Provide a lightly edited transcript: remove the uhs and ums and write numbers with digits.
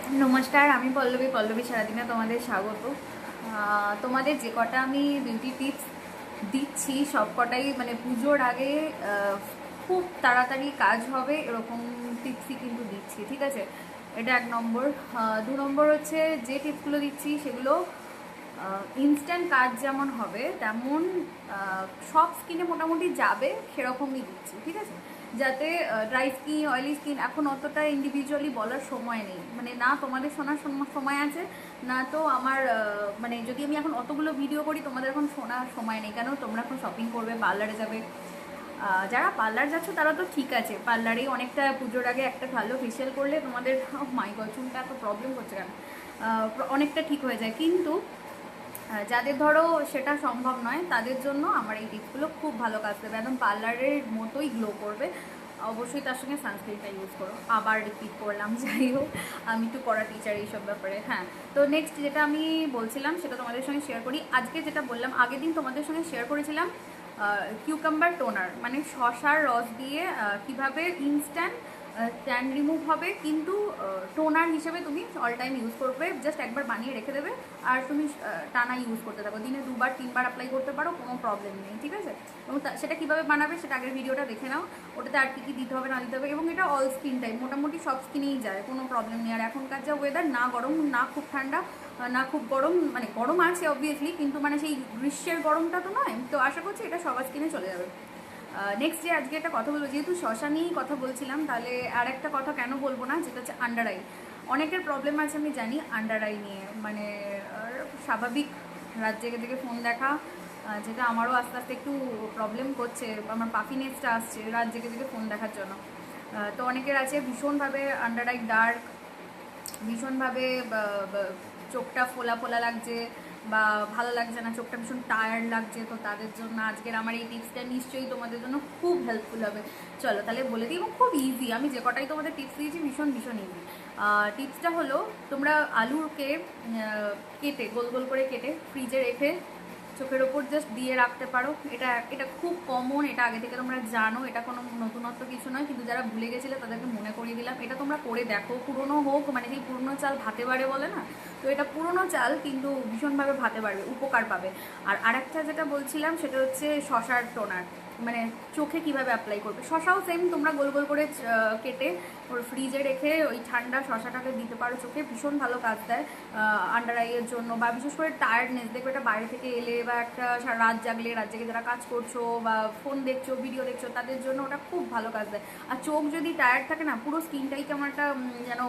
নমস্কার, আমি পল্লবী সারাদিনে তোমাদের স্বাগত। তোমাদের যে কটা আমি বিউটি টিপস দিচ্ছি সব কটাই মানে পুজোর আগে খুব তাড়াতাড়ি কাজ হবে এরকম টিপসই কিন্তু দিচ্ছি, ঠিক আছে? এটা 1 নম্বর। 2 নম্বর হচ্ছে যে টিপসগুলো দিচ্ছি সেগুলো ইনস্ট্যান্ট কাজ যেমন হবে তেমন সব স্কিনে মোটামুটি যাবে সেরকমই দিচ্ছি, ঠিক আছে? যাতে ড্রাই স্কিন, অয়েলি স্কিন এখন অতটা ইন্ডিভিজুয়ালি বলার সময় নেই, মানে না তোমাদের শোনার সময় আছে, না তো আমার মানে যদি আমি এখন অতগুলো ভিডিও করি তোমাদের এখন শোনার সময় নেই। কেন? তোমরা এখন শপিং করবে, পার্লারে যাবে। যারা পার্লার যাচ্ছ তারা তো ঠিক আছে, পার্লারেই অনেকটা পুজোর আগে একটা ভালো ফেশিয়াল করলে তোমাদের মাই গড চুলটা এত প্রবলেম হচ্ছে কেন, অনেকটা ঠিক হয়ে যায়। কিন্তু যাদের ধরো সেটা সম্ভব নয় তাদের জন্য আমার এই টিপসগুলো খুব ভালো কাজ দেবে, একদম পার্লারের মতোই গ্লো করবে। অবশ্যই তার সঙ্গে সানস্ক্রিনটা ইউজ করো। আবার রিপিট করলাম, যাই হোক আমি একটু পড়া টিচার এইসব ব্যাপারে। হ্যাঁ, তো নেক্সট যেটা আমি বলছিলাম সেটা তোমাদের সঙ্গে শেয়ার করি। আজকে যেটা বললাম, আগের দিন তোমাদের সঙ্গে শেয়ার করেছিলাম কিউকাম্বার টোনার, মানে শসার রস দিয়ে কিভাবে ইনস্ট্যান্ট ট্যান রিমুভ হবে, কিন্তু টোনার হিসেবে তুমি অল টাইম ইউজ করবে। জাস্ট একবার বানিয়ে রেখে দেবে আর তুমি টানা ইউজ করতে থাকো, দিনে 2-3 বার অ্যাপ্লাই করতে পারো, কোনো প্রবলেম নেই, ঠিক আছে? এবং সেটা কীভাবে বানাবে সেটা আগের ভিডিওটা দেখে নাও, ওটাতে আর কী দিতে হবে না দিতে হবে। এবং এটা অল স্কিন টাইপ, মোটামুটি সব স্কিনেই যায়, কোনো প্রবলেম নেই। আর এখনকার যা ওয়েদার, না গরম না খুব ঠান্ডা না খুব গরম, মানে গরম আছে অবভিয়াসলি, কিন্তু মানে সেই গ্রীষ্মের গরমটা তো নয়, তো আশা করছি এটা সবার স্কিনে চলে যাবে। নেক্সট যে আজকে একটা কথা বলবো, যেহেতু শশা নিয়েই কথা বলছিলাম, তাহলে আর একটা কথা কেন বলবো না, যেটা হচ্ছে আন্ডার আই। অনেকের প্রবলেম আছে আমি জানি আন্ডার আই নিয়ে, মানে স্বাভাবিক রাত জেগে জেগে ফোন দেখা, যেটা আমারও আস্তে আস্তে একটু প্রবলেম করছে, আমার পাফিনেসটা আসছে রাত জেগে জেগে ফোন দেখার জন্য। তো অনেকের আছে ভীষণভাবে আন্ডার আই ডার্ক, ভীষণভাবে চোখটা ফোলা ফোলা লাগছে বা ভালো লাগছে না, চোখটা ভীষণ টায়ার্ড লাগছে। তো তাদের জন্য আজকের আমার এই টিপসটা নিশ্চয়ই তোমাদের জন্য খুব হেল্পফুল হবে। চলো তাহলে বলে দিই, এবং খুব ইজি, আমি যে কটাই তোমাদের টিপস দিয়েছি ভীষণ ভীষণ ইজি। টিপসটা হলো, তোমরা আলুকে কেটে গোল গোল করে কেটে ফ্রিজে রেখে চোখের ওপর জাস্ট দিয়ে রাখতে পারো। এটা এটা খুব কমন, এটা আগে থেকে তোমরা জানো, এটা কোনো নতুনত্ব কিছু নয়, কিন্তু যারা ভুলে গেছিলে তাদেরকে মনে করিয়ে দিলাম। এটা তোমরা করে দেখো, পুরনো হোক, মানে সেই পুরনো চাল ভাতে বাড়ে বলে না, তো এটা পুরনো চাল কিন্তু ভীষণভাবে ভাতে বাড়বে, উপকার পাবে। আর আরেকটা যেটা বলছিলাম সেটা হচ্ছে শশার টোনার, মানে চোখে কিভাবে অ্যাপ্লাই করবে। শশাও সেম, তোমরা গোল গোল করে কেটে ওর ফ্রিজে রেখে ওই ঠান্ডা শশাটাকে দিতে পারো চোখে, ভীষণ ভালো কাজ দেয় আন্ডার আইয়ের জন্য। বা বিশেষ করে টায়ার্ডনেস, দেখবে এটা বাইরে থেকে এলে বা একটা রাত জাগলে, রাত জেগে যারা কাজ করছো বা ফোন দেখছো, ভিডিও দেখছো, তাদের জন্য ওটা খুব ভালো কাজ দেয়। আর চোখ যদি টায়ার্ড থাকে না, পুরো স্কিনটাই কেমন একটা যেন